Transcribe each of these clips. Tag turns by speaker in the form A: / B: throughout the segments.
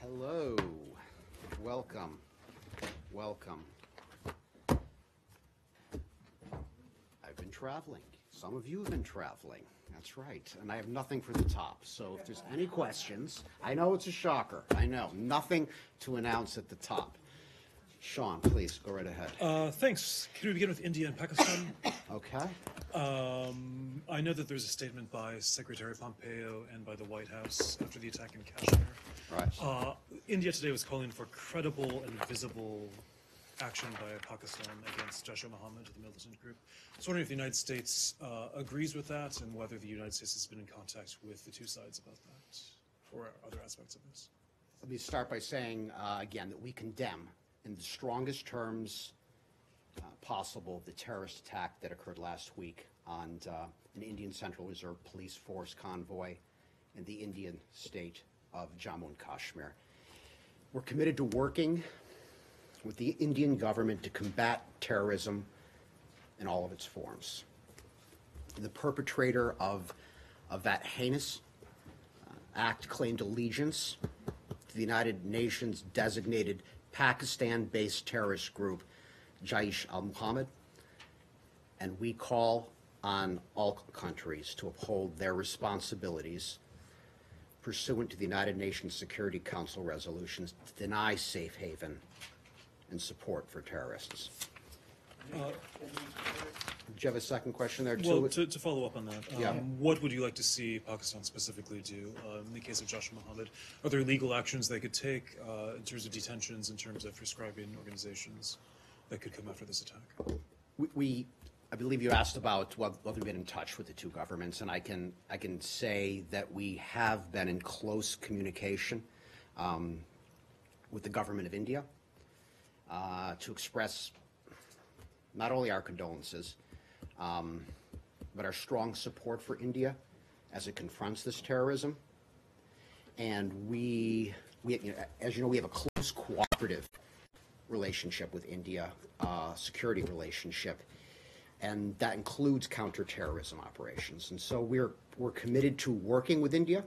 A: Hello, welcome, welcome. I've been traveling. Some of you have been traveling. That's right. And I have nothing for the top. So if there's any questions, I know it's a shocker. I know. Nothing to announce at the top. Sean, please go right ahead.
B: Thanks. Can we begin with India and Pakistan?
A: Okay.
B: I know that there's a statement by Secretary Pompeo and by the White House after the attack in Kashmir.
A: Right.
B: India today was calling for credible and visible action by Pakistan against Jaish-e-Mohammed, the militant group. I was wondering if the United States agrees with that and whether the United States has been in contact with the two sides about that or other aspects of this.
A: Let me start by saying, again, that we condemn in the strongest terms possible the terrorist attack that occurred last week on an Indian Central Reserve Police Force convoy in the Indian state of Jammu and Kashmir. We're committed to working with the Indian government to combat terrorism in all of its forms. The perpetrator of that heinous act claimed allegiance to the United Nations designated Pakistan-based terrorist group Jaish-e-Mohammed, and we call on all countries to uphold their responsibilities pursuant to the United Nations Security Council resolutions to deny safe haven and support for terrorists. Do you have a second question there, too?
B: Well, to follow up on that,
A: Yeah.
B: what would you like to see Pakistan specifically do in the case of Jaish-e-Mohammed? Are there legal actions they could take in terms of detentions, in terms of prescribing organizations that could come after this attack?
A: I believe you asked about whether we've been in touch with the two governments, and I can say that we have been in close communication with the government of India to express not only our condolences, but our strong support for India as it confronts this terrorism. And as you know, we have a close cooperative relationship with India, security relationship, and that includes counterterrorism operations. And so we're committed to working with India,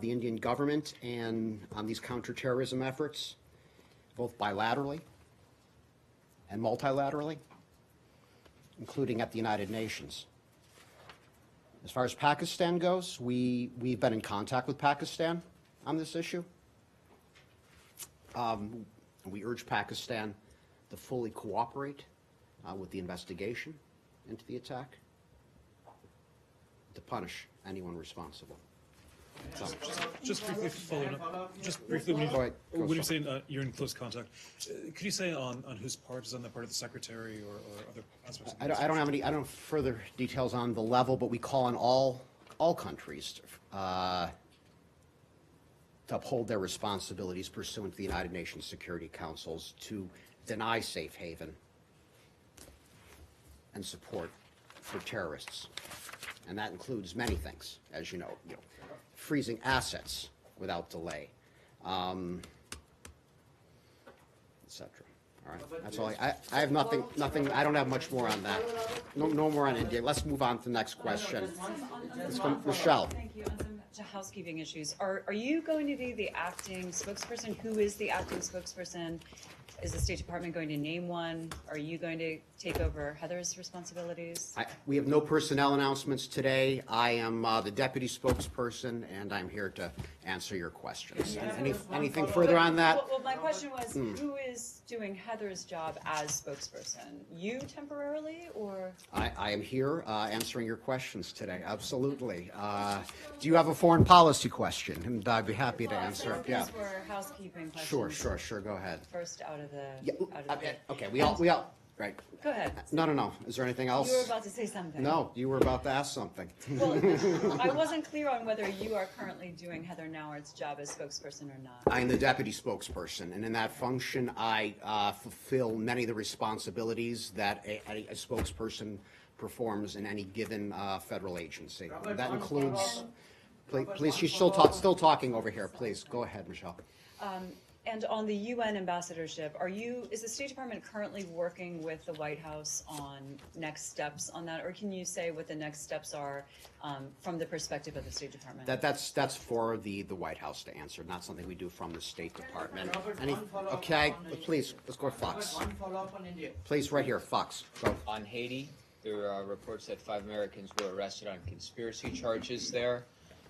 A: the Indian government, and on these counterterrorism efforts, both bilaterally and multilaterally, including at the United Nations. As far as Pakistan goes, we've been in contact with Pakistan on this issue. We urge Pakistan to fully cooperate with the investigation into the attack, to punish anyone responsible.
B: Just briefly following up, when you're saying you're in close contact, could you say on whose part? Is on the part of the secretary or other aspects of
A: I don't have further details on the level, but we call on all countries to uphold their responsibilities pursuant to the United Nations Security Councils to deny safe haven and support for terrorists. And that includes many things, as you know, freezing assets without delay, etc. All right, that's all. I have nothing. I don't have much more on that. No more on India. Let's move on to the next question. It's from Michelle.
C: Thank you. On some housekeeping issues, are you going to be the acting spokesperson? Who is the acting spokesperson? Is the State Department going to name one? Are you going to take over Heather's responsibilities?
A: We have no personnel announcements today. I am the deputy spokesperson, and I'm here to answer your questions. Anything further on that?
C: Well, my question was, who is doing Heather's job as spokesperson? You temporarily, or?
A: I am here answering your questions today. Absolutely. Do you have a foreign policy question? And I'd be happy to answer it.
C: Yeah. These were housekeeping questions.
A: Sure. Go ahead.
C: First out of the.
A: Yeah.
C: Out of the
A: Okay. We all. Right.
C: Go ahead.
A: No. Is there anything else?
C: You were about to say something.
A: No, you were about to ask something.
C: Well, I wasn't clear on whether you are currently doing Heather Nauert's job as spokesperson or not.
A: I am the deputy spokesperson, and in that function, I fulfill many of the responsibilities that a spokesperson performs in any given federal agency. That includes. Please, she's still talking over here. Please go ahead, Michelle.
C: And on the UN ambassadorship, is the State Department currently working with the White House on next steps on that? Or can you say what the next steps are from the perspective of the State Department?
A: That's for the White House to answer, not something we do from the State Department.
D: Robert,
A: Any,
D: one follow-up
A: okay,
D: on
A: please, let's go to Fox.
D: One follow-up on India.
A: Please, right here, Fox, go.
E: On Haiti, there are reports that 5 Americans were arrested on conspiracy charges there.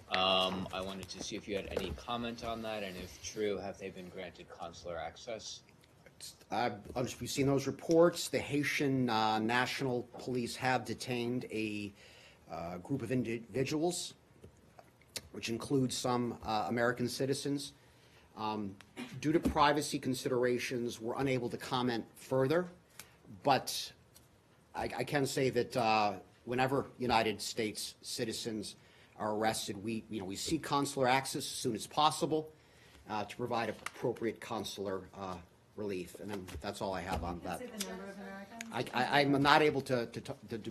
E: I wanted to see if you had any comment on that, and if true, have they been granted consular access?
A: We've seen those reports. The Haitian National Police have detained a group of individuals, which includes some American citizens. Due to privacy considerations, we're unable to comment further, but I can say that whenever United States citizens are arrested, we seek consular access as soon as possible to provide appropriate consular relief, and then that's all I have on that.
C: Can you say the number of Americans?
A: I'm not able to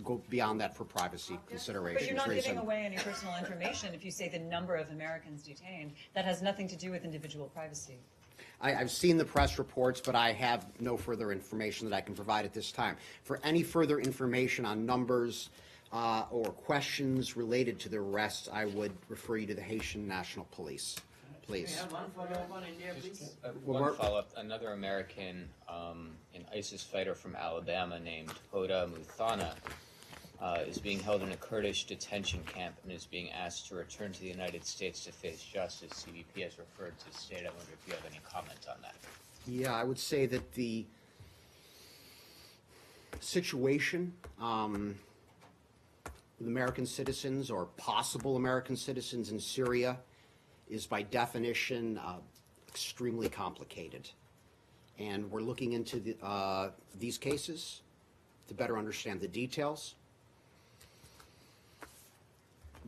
A: go beyond that for privacy considerations.
C: But you're not giving
A: reason.
C: away any personal information if you say the number of Americans detained. That has nothing to do with individual privacy.
A: I've seen the press reports, but I have no further information that I can provide at this time. For any further information on numbers or questions related to the arrests, I would refer you to the Haitian National Police,
D: We
A: please.
D: have one follow-up on India, please.
E: One follow-up. Another American, an ISIS fighter from Alabama named Hoda Muthana, is being held in a Kurdish detention camp and is being asked to return to the United States to face justice. CBP has referred to state. I wonder if you have any comment on that.
A: Yeah, I would say that the situation with American citizens or possible American citizens in Syria is by definition extremely complicated. And we're looking into these cases to better understand the details.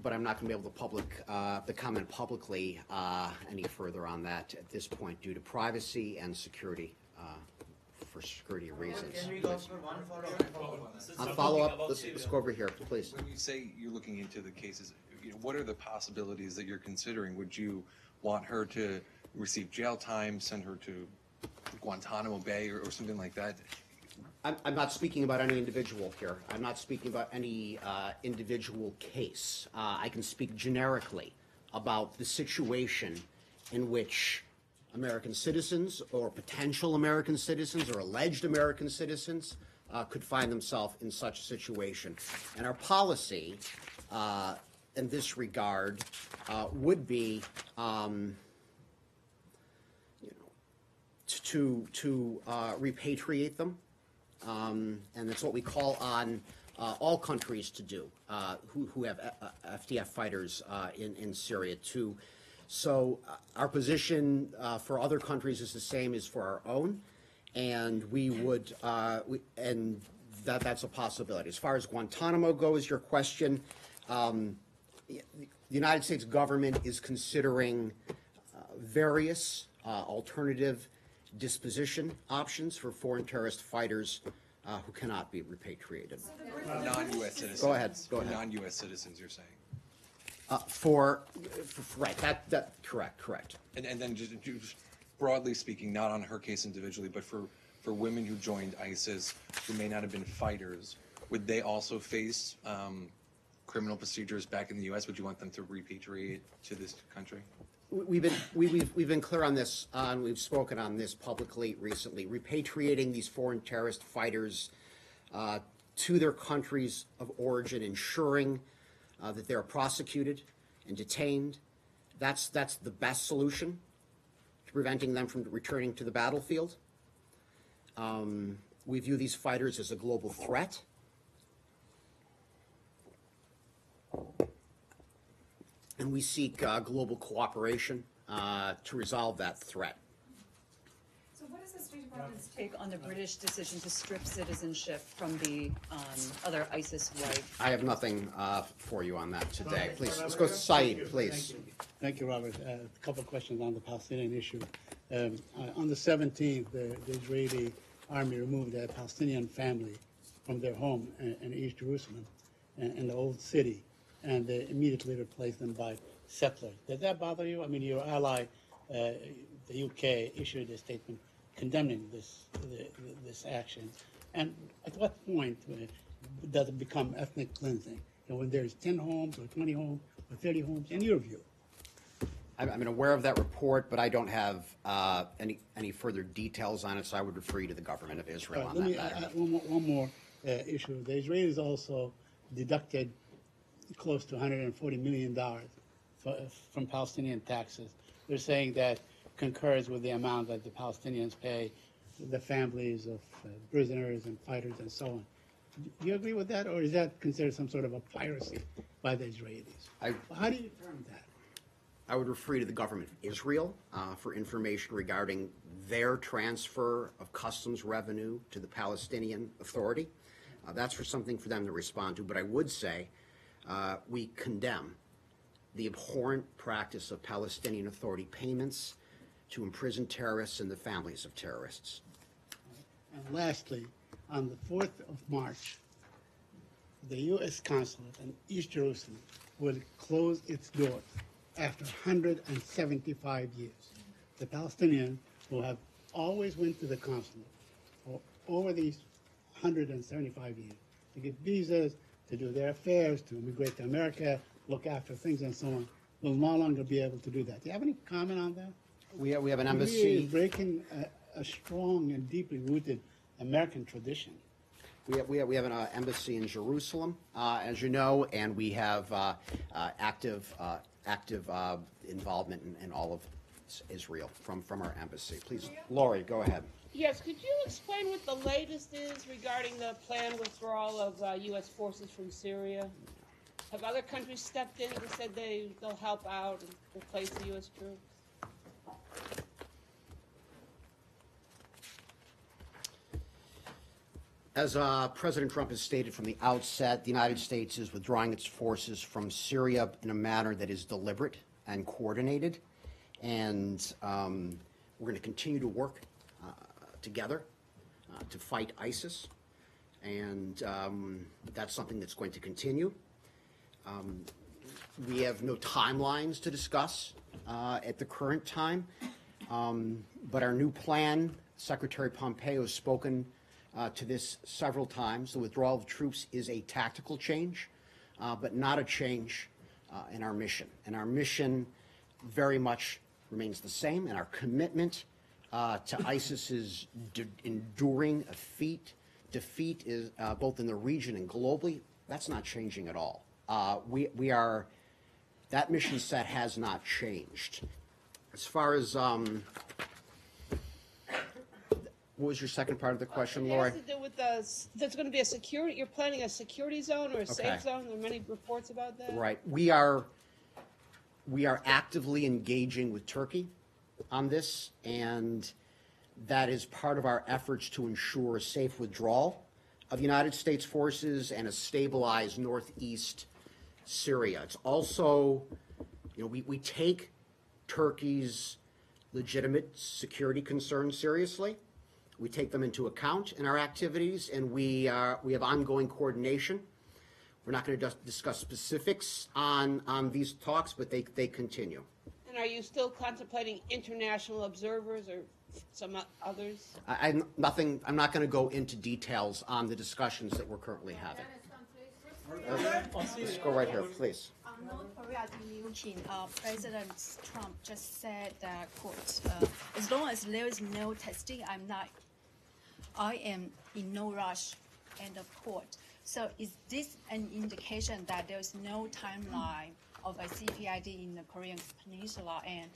A: But I'm not going to be able to comment publicly any further on that at this point due to privacy and security, for security reasons.
D: Can we go for one follow-up?
A: On follow-up, let's go over here, please.
F: When you say you're looking into the cases, what are the possibilities that you're considering? Would you want her to receive jail time, send her to Guantanamo Bay or something like that?
A: I'm not speaking about any individual here. I'm not speaking about any individual case. I can speak generically about the situation in which American citizens or potential American citizens or alleged American citizens could find themselves in such a situation. And our policy in this regard would be to repatriate them. And that's what we call on all countries to do who have FDF fighters in Syria too. So our position for other countries is the same as for our own, and we would and that's a possibility. As far as Guantanamo goes, your question, the United States government is considering various alternative disposition options for foreign terrorist fighters who cannot be repatriated.
F: Non-U.S. citizens.
A: Go ahead.
F: Non-U.S. citizens, you're saying.
A: Right, that correct.
F: And then just broadly speaking, not on her case individually, but for women who joined ISIS who may not have been fighters, would they also face criminal procedures back in the U.S.? Would you want them to repatriate to this country?
A: We've been clear on this, and we've spoken on this publicly recently. Repatriating these foreign terrorist fighters to their countries of origin, ensuring that they are prosecuted and detained, that's the best solution to preventing them from returning to the battlefield. We view these fighters as a global threat. And we seek global cooperation to resolve that threat.
C: So what is the State Department's take on the British decision to strip citizenship from the other ISIS wife?
A: I have nothing for you on that today. Please, let's go to Saeed, please.
G: Thank you, Robert. A couple of questions on the Palestinian issue. On the 17th, the Israeli army removed a Palestinian family from their home in East Jerusalem, in the old city, and they immediately replaced them by settlers. Did that bother you? I mean, your ally the UK issued a statement condemning this action. And at what point does it become ethnic cleansing? When there's 10 homes or 20 homes or 30 homes, in your view?
A: I'm aware of that report, but I don't have any further details on it, so I would refer you to the government of Israel
G: All
A: on
G: right, let
A: that
G: me
A: matter.
G: add one more issue. The Israelis also deducted close to $140 million from Palestinian taxes. They're saying that concurs with the amount that the Palestinians pay the families of prisoners and fighters and so on. Do you agree with that, or is that considered some sort of a piracy by the Israelis? How do you determine that?
A: I would refer you to the government of Israel for information regarding their transfer of customs revenue to the Palestinian Authority. That's for something for them to respond to. But I would say we condemn the abhorrent practice of Palestinian Authority payments to imprisoned terrorists and the families of terrorists.
G: And lastly, on the 4th of March, the U.S. consulate in East Jerusalem will close its doors after 175 years. The Palestinians who have always went to the consulate for over these 175 years to get visas, to do their affairs, to immigrate to America, look after things and so on, will no longer be able to do that. Do you have any comment on that?
A: We have an
G: To me,
A: embassy.
G: it's breaking a strong and deeply rooted American tradition.
A: We have an embassy in Jerusalem, as you know, and we have active involvement in all of Israel from our embassy. Please, Lori, go ahead.
H: Yes, could you explain what the latest is regarding the planned withdrawal of U.S. forces from Syria? Have other countries stepped in and said they'll help out and replace the U.S. troops?
A: As President Trump has stated from the outset, the United States is withdrawing its forces from Syria in a manner that is deliberate and coordinated. And we're going to continue to work together to fight ISIS. And that's something that's going to continue. We have no timelines to discuss at the current time. But our new plan, Secretary Pompeo has spoken to this several times. The withdrawal of troops is a tactical change, but not a change in our mission. And our mission very much remains the same, and our commitment to ISIS's enduring defeat is both in the region and globally. That's not changing at all. That mission set has not changed. As far as what was your second part of the question, Laura?
H: It has to do with there's going to be a security, you're planning a security zone or a safe zone? There are many reports about that.
A: Right. We are actively engaging with Turkey on this, and that is part of our efforts to ensure a safe withdrawal of United States forces and a stabilized northeast Syria. It's also, we take Turkey's legitimate security concerns seriously. We take them into account in our activities, and we have ongoing coordination. We're not going to discuss specifics on these talks, but they continue.
H: And are you still contemplating international observers or some others?
A: I'm not going to go into details on the discussions that we're currently having. Let's go right here, please.
I: On North Korea denunciation, President Trump just said that, quote, as long as there is no testing, I am in no rush, end of quote. So is this an indication that there is no timeline of a CPID in the Korean Peninsula, and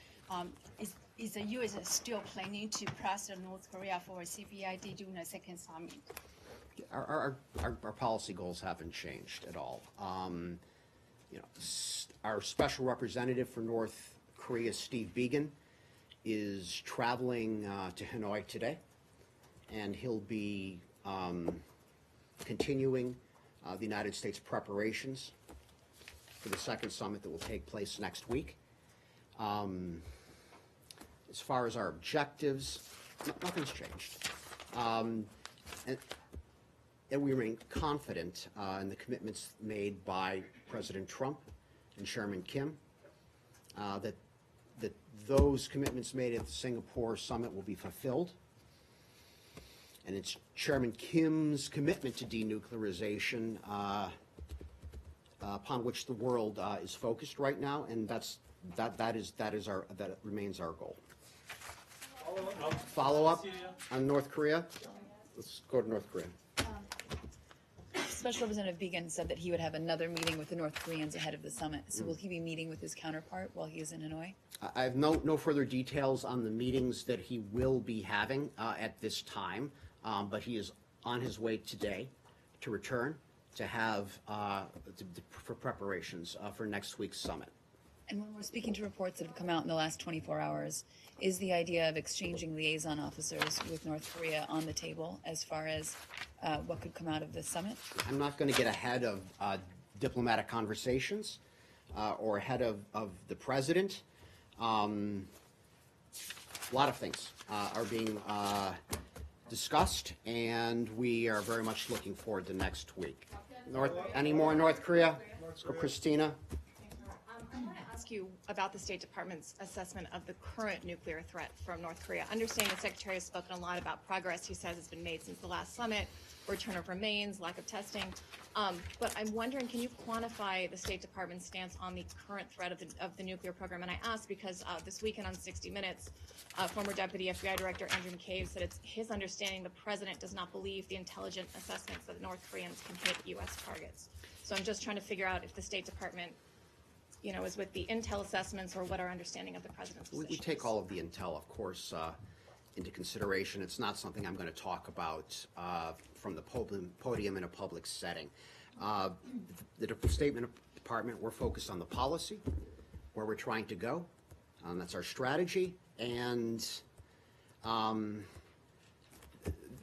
I: is the U.S. still planning to press North Korea for a CPID during the second summit?
A: Our policy goals haven't changed at all. Our special representative for North Korea, Steve Biegun, is traveling to Hanoi today, and he'll be continuing the United States preparations for the second summit that will take place next week. As far as our objectives, nothing's changed. And we remain confident in the commitments made by President Trump and Chairman Kim that those commitments made at the Singapore summit will be fulfilled. And it's Chairman Kim's commitment to denuclearization upon which the world is focused right now, and that remains our goal. Follow up on North Korea. Let's go to North Korea.
J: Special Representative Began said that he would have another meeting with the North Koreans ahead of the summit. So will he be meeting with his counterpart while he is in Hanoi?
A: I have no further details on the meetings that he will be having at this time, but he is on his way today to return to have for preparations for next week's summit.
J: And when we're speaking to reports that have come out in the last 24 hours, is the idea of exchanging liaison officers with North Korea on the table as far as what could come out of this summit?
A: I'm not going to get ahead of diplomatic conversations or ahead of the president. A lot of things are being discussed, and we are very much looking forward to next week. Any more in North Korea? Let's go, Christina.
K: I want to ask you about the State Department's assessment of the current nuclear threat from North Korea. Understanding the Secretary has spoken a lot about progress he says has been made since the last summit, return of remains, lack of testing. But I'm wondering, can you quantify the State Department's stance on the current threat of the nuclear program? And I ask because this weekend on 60 Minutes, former Deputy FBI Director Andrew McCabe said it's his understanding the president does not believe the intelligent assessments that the North Koreans can hit U.S. targets. So I'm just trying to figure out if the State Department, is with the intel assessments or what our understanding of the president's position
A: We take all of the intel, of course, into consideration. It's not something I'm going to talk about from the podium in a public setting. The State Department, we're focused on the policy, where we're trying to go. That's our strategy, and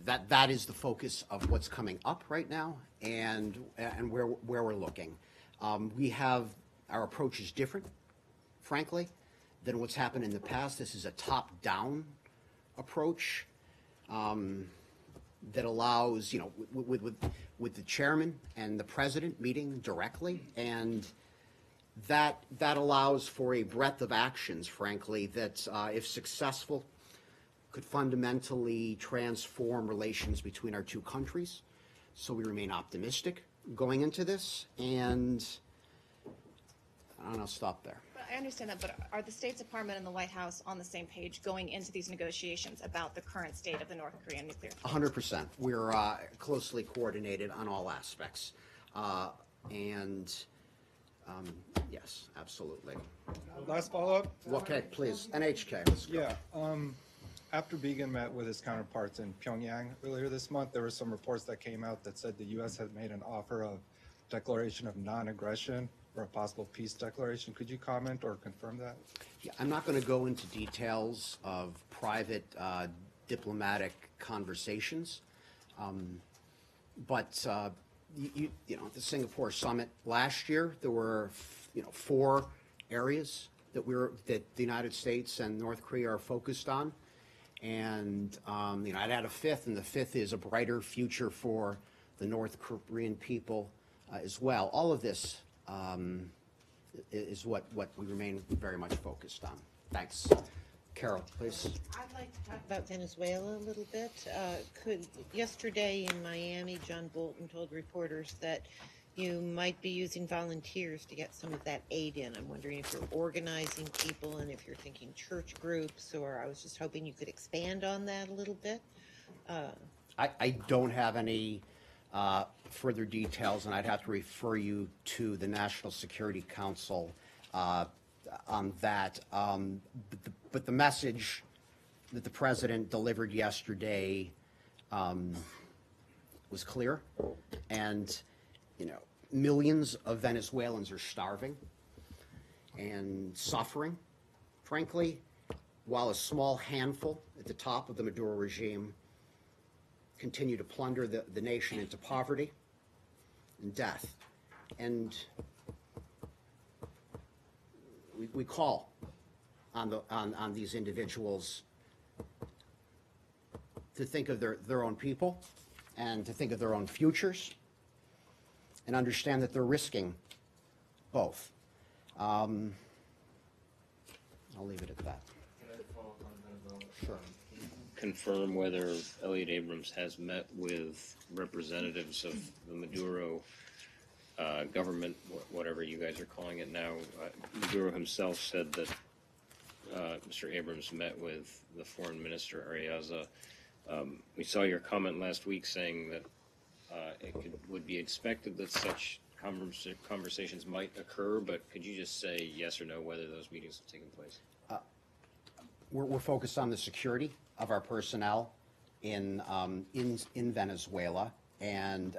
A: that is the focus of what's coming up right now, and where we're looking. Our approach is different, frankly, than what's happened in the past. This is a top-down approach that allows, with the chairman and the president meeting directly, and that allows for a breadth of actions, frankly, that if successful, could fundamentally transform relations between our two countries. So we remain optimistic going into this, and I'll stop there.
K: But I understand that, but are the State Department and the White House on the same page going into these negotiations about the current state of the North Korean nuclear?
A: 100%. We're closely coordinated on all aspects. Yes, absolutely.
L: Last follow-up?
A: Okay, please. NHK, let's go.
L: Yeah. After Began met with his counterparts in Pyongyang earlier this month, there were some reports that came out that said the U.S. had made an offer of declaration of non-aggression or a possible peace declaration. Could you comment or confirm that?
A: Yeah, I'm not going to go into details of private diplomatic conversations, but at the Singapore summit last year, there were 4 areas that the United States and North Korea are focused on, and I'd add a 5th, and the 5th is a brighter future for the North Korean people as well. All of this is what we remain very much focused on. Thanks. Carol, please.
M: I'd like to talk about Venezuela a little bit. Yesterday in Miami, John Bolton told reporters that you might be using volunteers to get some of that aid in. I'm wondering if you're organizing people and if you're thinking church groups, or I was just hoping you could expand on that a little bit.
A: I don't have any further details, and I'd have to refer you to the National Security Council on that. But the message that the president delivered yesterday was clear, and millions of Venezuelans are starving and suffering, frankly, while a small handful at the top of the Maduro regime continue to plunder the nation into poverty and death. And we call on these individuals to think of their own people and to think of their own futures and understand that they're risking both. I'll leave it at that. that. Sure.
N: Confirm whether Elliot Abrams has met with representatives of the Maduro government, whatever you guys are calling it now. Maduro himself said that Mr. Abrams met with the foreign minister, Ariaza. We saw your comment last week saying that would be expected that such conversations might occur, but could you just say yes or no whether those meetings have taken place?
A: We're focused on the security of our personnel in Venezuela, and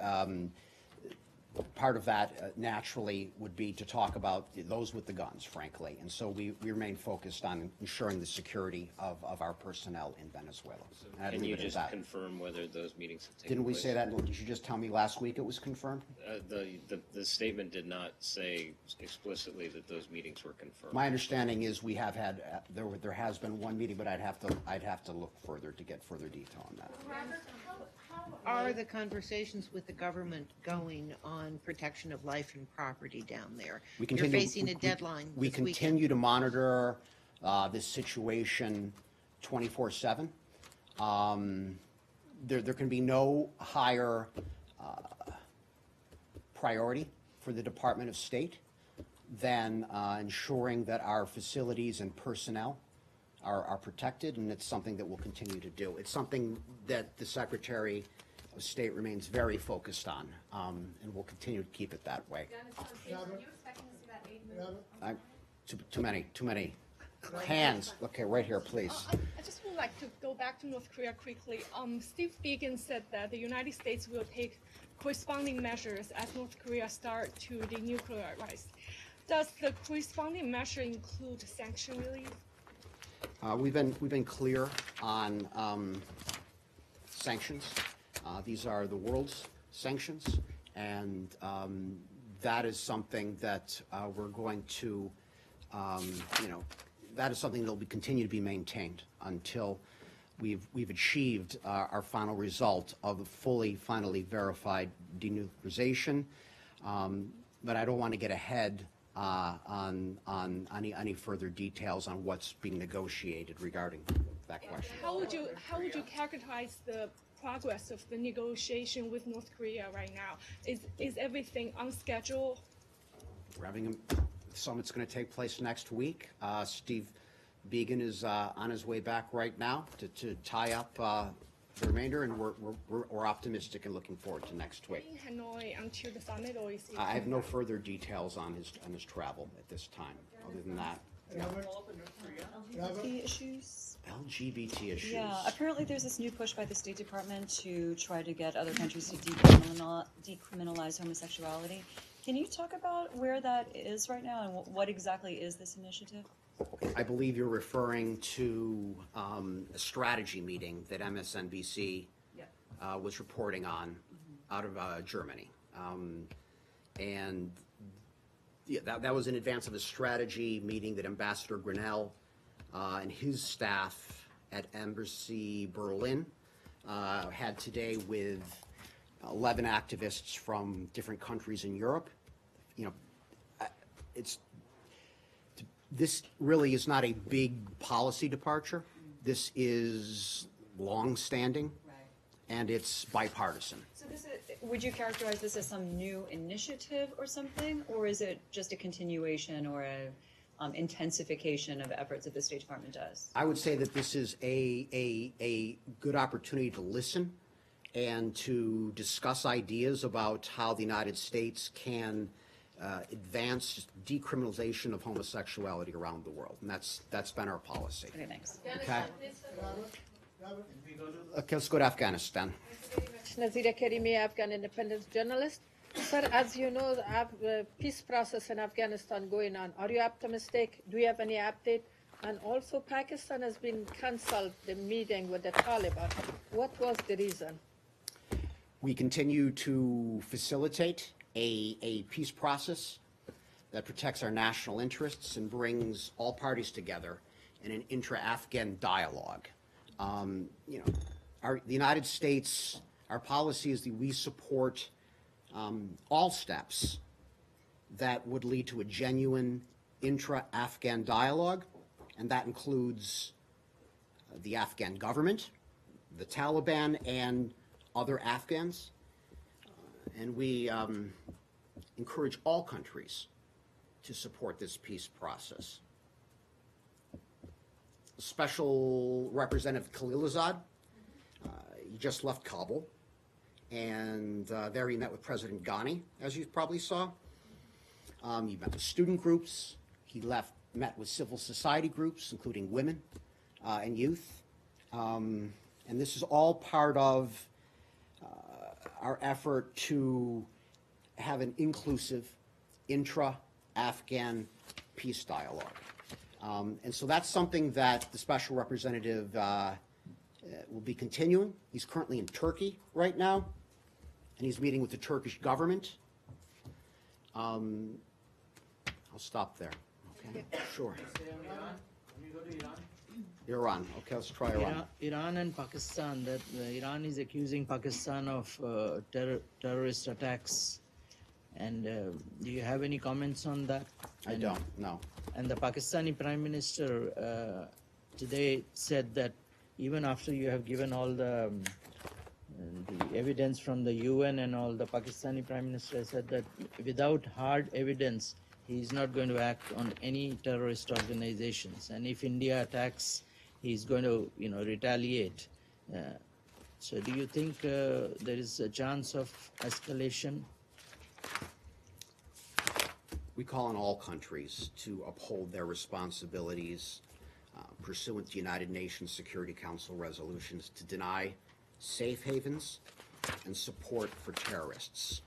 A: part of that naturally would be to talk about those with the guns, frankly. And so we remain focused on ensuring the security of our personnel in Venezuela. And
N: Can you just confirm whether those meetings have taken place?
A: Didn't we say that? Did you just tell me last week it was confirmed?
N: The statement did not say explicitly that those meetings were confirmed.
A: My understanding is we have had, there has been one meeting, but I'd have to look further to get further detail on that.
M: How are the conversations with the government going on protection of life and property down there? You're facing a deadline
A: We
M: this weekend.
A: continue to monitor this situation 24/7. There can be no higher priority for the Department of State than ensuring that our facilities and personnel are protected, and it's something that we'll continue to do. It's something that the Secretary of State remains very focused on, and we'll continue to keep it that way. Too many hands. Okay, right here, please.
O: I just would like to go back to North Korea quickly. Steve Biegun said that the United States will take corresponding measures as North Korea start to denuclearize. Does the corresponding measure include sanction relief?
A: We've been clear on sanctions. These are the world's sanctions, and that is something that we're going to, that is something that will continue to be maintained until we've achieved our final result of the finally verified denuclearization. But I don't want to get ahead on any further details on what's being negotiated regarding that question.
O: How would you characterize the progress of the negotiation with North Korea right now? Is everything on schedule?
A: We're having a summit's going to take place next week. Steve Biegun is on his way back right now to tie up the remainder, and we're optimistic and looking forward to next week.
O: In Hanoi until the summit, or is it?
A: I have no further details on his travel at this time, other than that.
C: LGBT issues?
A: LGBT issues.
C: Yeah, apparently there's this new push by the State Department to try to get other countries to decriminalize homosexuality. Can you talk about where that is right now, and what exactly is this initiative?
A: I believe you're referring to a strategy meeting that MSNBC was reporting on out of Germany. And yeah, that was in advance of a strategy meeting that Ambassador Grinnell and his staff at Embassy Berlin had today with 11 activists from different countries in Europe. This really is not a big policy departure. This is long-standing, and it's bipartisan.
C: So would you characterize this as some new initiative or something, or is it just a continuation or a intensification of efforts that the State Department does?
A: I would say that this is a good opportunity to listen and to discuss ideas about how the United States can advance decriminalization of homosexuality around the world, and that's been our policy.
C: Okay, thanks.
A: Okay. Okay, let's go to Afghanistan.
P: Nazira Karimi, Afghan independent journalist. Sir, as you know, the peace process in Afghanistan going on. Are you optimistic? Do you have any update? And also, Pakistan has been cancelled the meeting with the Taliban. What was the reason?
A: We continue to facilitate a peace process that protects our national interests and brings all parties together in an intra-Afghan dialogue. The United States, our policy is that we support all steps that would lead to a genuine intra-Afghan dialogue and that includes the Afghan government, the Taliban, and other Afghans. And we encourage all countries to support this peace process. Special Representative Khalilzad, he just left Kabul, and there he met with President Ghani, as you probably saw. He met with student groups. He met with civil society groups, including women and youth. And this is all part of our effort to have an inclusive intra-Afghan peace dialogue. And so that's something that the Special Representative will be continuing. He's currently in Turkey right now, and he's meeting with the Turkish government. I'll stop there. Okay, sure. Iran. Okay, let's try Iran.
Q: Iran and Pakistan, that Iran is accusing Pakistan of terrorist attacks. And do you have any comments on that?
A: I don't, no.
Q: And the Pakistani Prime Minister today said that even after you have given all the evidence from the UN and all, the Pakistani Prime Minister said that without hard evidence, he is not going to act on any terrorist organizations. And if India attacks, he's going to, retaliate. So do you think there is a chance of escalation?
A: We call on all countries to uphold their responsibilities pursuant to United Nations Security Council resolutions to deny safe havens and support for terrorists.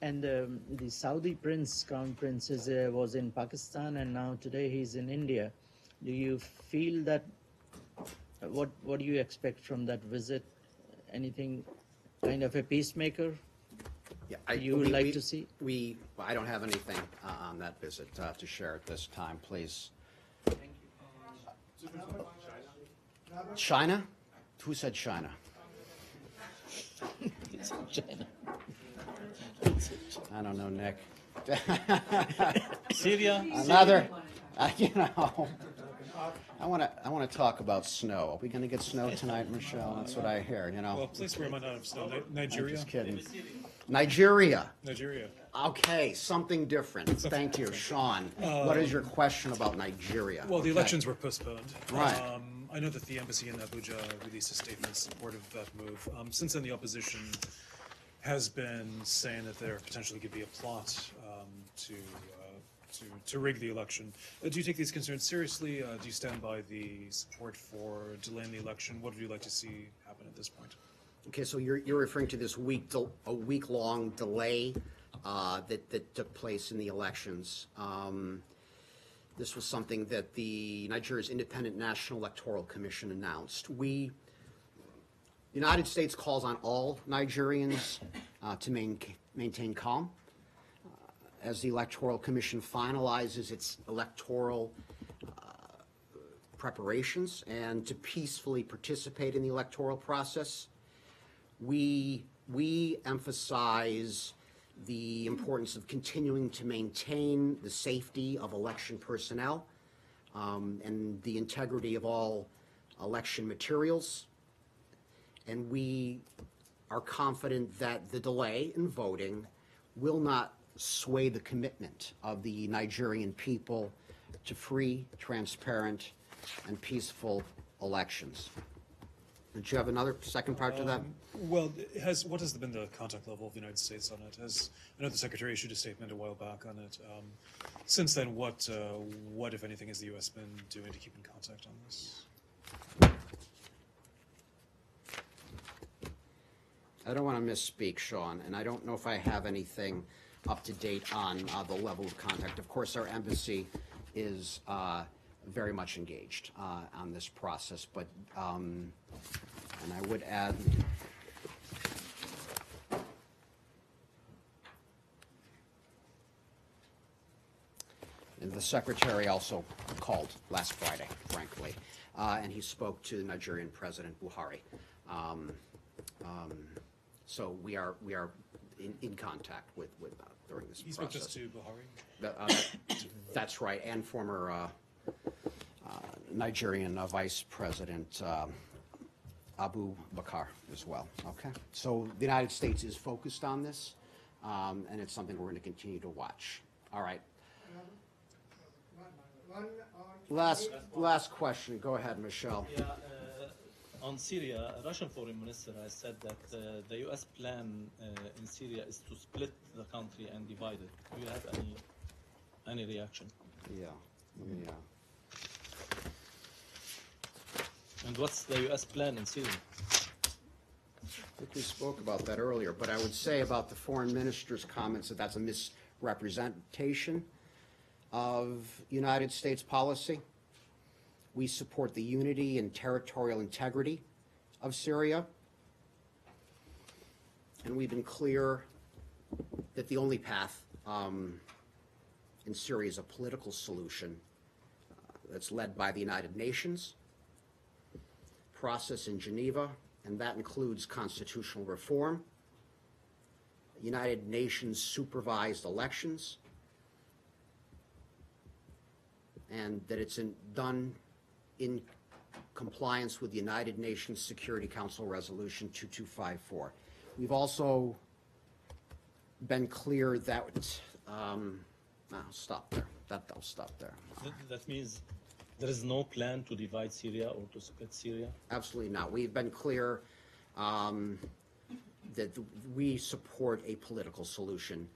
Q: And the Saudi prince, crown prince, was in Pakistan, and now today he's in India. Do you feel that, what do you expect from that visit? Anything kind of a peacemaker?
A: Yeah,
Q: you would like to see?
A: I don't have anything on that visit to share at this time, please. China? Who said China?
Q: China.
A: I don't know, Nick.
B: Syria.
A: Another, I want to talk about snow. Are we going to get snow tonight, Michelle? That's what I hear,
B: Well, a place where we might not have snow. Nigeria?
A: I'm just kidding. Nigeria.
B: Nigeria.
A: Okay, something different. Thank you, Sean. What is your question about Nigeria?
B: Well, the
A: Okay.
B: elections were postponed.
A: Right.
B: I know that the embassy in Abuja released a statement in support of that move. Since then, the opposition has been saying that there potentially could be a plot to rig the election. Do you take these concerns seriously? Do you stand by the support for delaying the election? What would you like to see happen at this point?
A: Okay, so you're referring to this a week-long delay that took place in the elections. This was something that the Nigeria's Independent National Electoral Commission announced. The United States calls on all Nigerians to maintain calm as the Electoral Commission finalizes its electoral preparations and to peacefully participate in the electoral process. We emphasize the importance of continuing to maintain the safety of election personnel and the integrity of all election materials. And we are confident that the delay in voting will not sway the commitment of the Nigerian people to free, transparent, and peaceful elections. Did you have another second part to that?
B: Well, what has been the contact level of the United States on it? I know the Secretary issued a statement a while back on it. Since then, what, if anything, has the U.S. been doing to keep in contact on this?
A: I don't want to misspeak, Sean, and I don't know if I have anything up to date on the level of contact. Of course, our embassy is very much engaged on this process, but and I would add and the Secretary also called last Friday, frankly, and he spoke to Nigerian President Buhari. So we are in contact with during this
B: He spoke
A: process.
B: just to Buhari.
A: That's right, and former Nigerian Vice President Abu Bakar as well, okay? So the United States is focused on this, and it's something we're going to continue to watch. All right. Last question. Go ahead, Michelle.
R: Yeah, on Syria, a Russian foreign minister has said that the U.S. plan in Syria is to split the country and divide it. Do you have any reaction?
A: Yeah.
R: And what's the U.S. plan in Syria?
A: I think we spoke about that earlier, but I would say about the foreign minister's comments that that's a misrepresentation of United States policy. We support the unity and territorial integrity of Syria. And we've been clear that the only path in Syria is a political solution that's led by the United Nations, process in Geneva, and that includes constitutional reform, United Nations supervised elections, and that it's done in compliance with the United Nations Security Council Resolution 2254. We've also been clear that, stop there. That'll stop there.
R: That means there is no plan to divide Syria or to split Syria?
A: Absolutely not. We've been clear that we support a political solution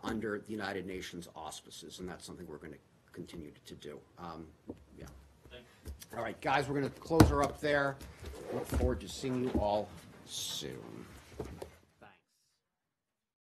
A: under the United Nations auspices, and that's something we're going to continue to do. Yeah. All right, guys, we're going to close her up there. Look forward to seeing you all soon.